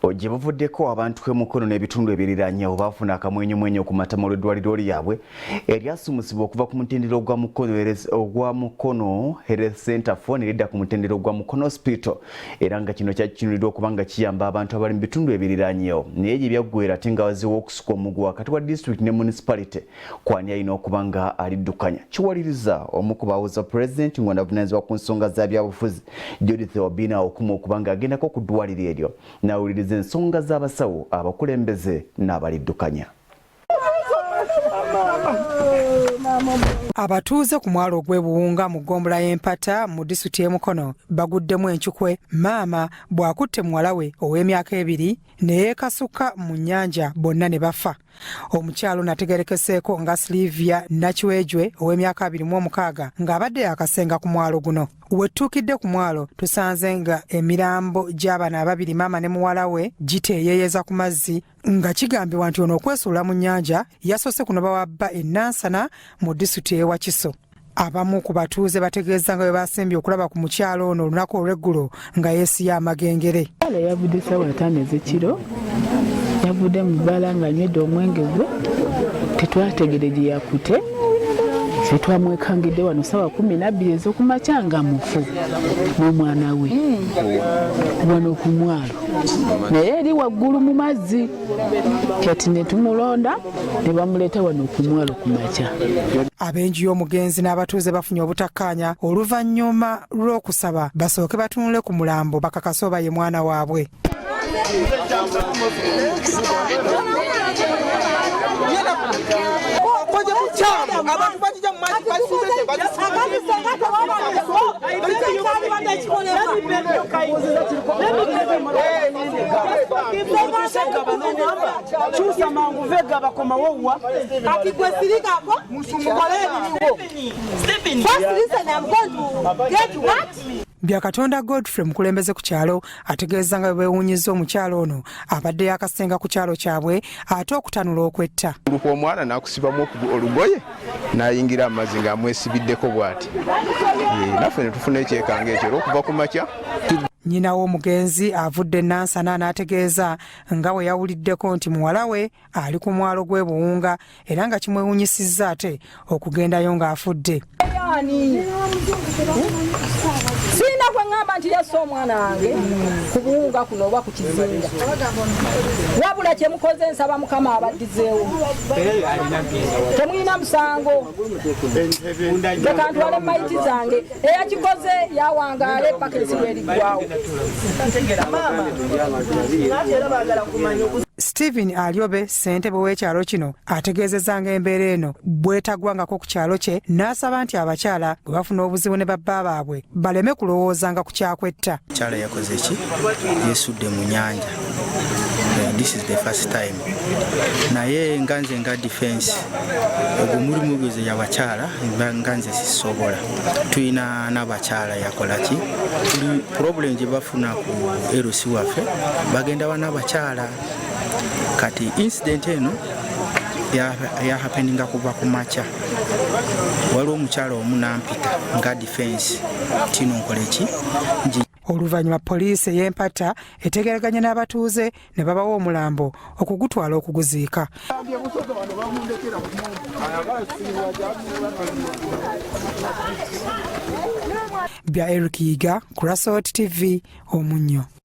gye bavuddeko abantu k'emukono n'ebitundu ebiriraanyeewo baafuna akamwenyumwenyu ku matama olw'eddwaliro lyabwe eryasumusibwa okuva ku mutendera ogwa Mukono Health Center phone eridda ku mutendera ogwa Mukono Hospital era nga kino kyakinuliddwa okuba nga kiyamba abantu abali mu bitundu ebiriraanyeewo naye gye byaggweera ate nga waziwo okusuka omuguwa wakati wa district ne municipality kwani alina okuba nga aliddukanya kiwaliriza omu ku bawoza president ng'onavunaanyizibwa ku nsonga za byabufuzi Judith Obina okuma okuba nga agendako ku ddwaliro eryo n'awuliriza ensonga z'abasawo abakulembeze n'abaliddukanya. Abatuuze ku mwalo ogw'Ebuwunga mu ggombolola y'Empata mu disitulikiti y'e Mukono baguddemu enkyukwe Maama bw'akutte muwala we ow'emyaka 2 ne yeekasuka mu nnyanja bonna ne bafa. Omukyalo nategerekeseeko nga Silivia Nakiwejwe ow'emyaka 26 ng'abadde yakasenga ku mwalo guno. Wetuukidde ku mwalo tusanze nga emirambo gy'abaana ababiri Maama ne muwala we giteeyeeyeza ku mazzi nga kigambibwa nti ono okwesuula mu nnyanja yasoose kunoba wabba ennansana mu disitulikiti y'e Wakiso. Abamu ku batuuze bategeeza nga bwe basimbye okulaba ku mukyalo ono olunaku olw'eggulo nga yeesiya amagengere. Yavudde ssaawa 5 ez'ekiro yavudde mu bbala nga anywedde omwenge gwe tetwategere gye yakute twamwekangidde wano ssaawa 12 ez'okumakya nga mufu n'omwana we wano ku mwalo naye eri waggulu mu mazzi kati ne tumulonda ne bamuleeta wano ku mwalo ku makya. Ab'enju y'omugenzi n'abatuuze bafunye obutakkaanya oluvannyuma lw'okusaba basooke batunule ku mulambo bakakase oba ye mwana waabwe. Byakatonda Godfrey mukulembeze ku kyalo ategeeza nga beewuunyiza omukyalo ono abadde yakasenga ku kyalo kyabwe ate okutanula okwetta. Omwana n'akusibamu olugoye n'ayingira amazzi ng'amwesibiddeko bw'ati. Naffe ne tufuna ekyekanga ekyo okuva ku makya. Nnyina w'omugenzi avudde Nansana n'ategeeza nga bwe yawuliddeko nti muwala we ali ku mwalo gw'Ebuwunga era nga kimwewuunyisizza ate okugendayo ng'afudde. Sina kwe ngamba nti yasse omwana wange ku Buwunga kuno oba ku Kizinga. Wabula kye mukoze nsaba Mukama abaddizeewo. Temulina musango. Leka ntwale mayiti zange eyakikoze yawangaale paka ensigo eriggwawo. Stephen Alyobe ssentebe w'ekyalo kino ategeezezza nga embeera eno bwetagwangako ku kyalo kye n'asaba nti abakyala bwe bafuna obuzibu ne babba baabwe baleme kulowoozanga ku kyakwetta. Kyala yakoze ki? Yeesudde mu nnyanja. This is the first time. Naye nga nze nga defense ogwo mulimu gweze y'abakyala nga nze sisobola. Tuyina n'abakyala yakola ki? Tuli problem gye bafuna ku erosi waffe bagenda wana abakyala. Kati incident eno ya happeninga kuva ku makya. Waliwo omukyala omu n'ampita nga defense tino nkole ki? Oluvannyuma poliisi ey'Empata etegeraganya n'abatuuze ne babawa omulambo okugutwala okuguziika. Bya Eric Yiga ku Rasot TV Omunnyo.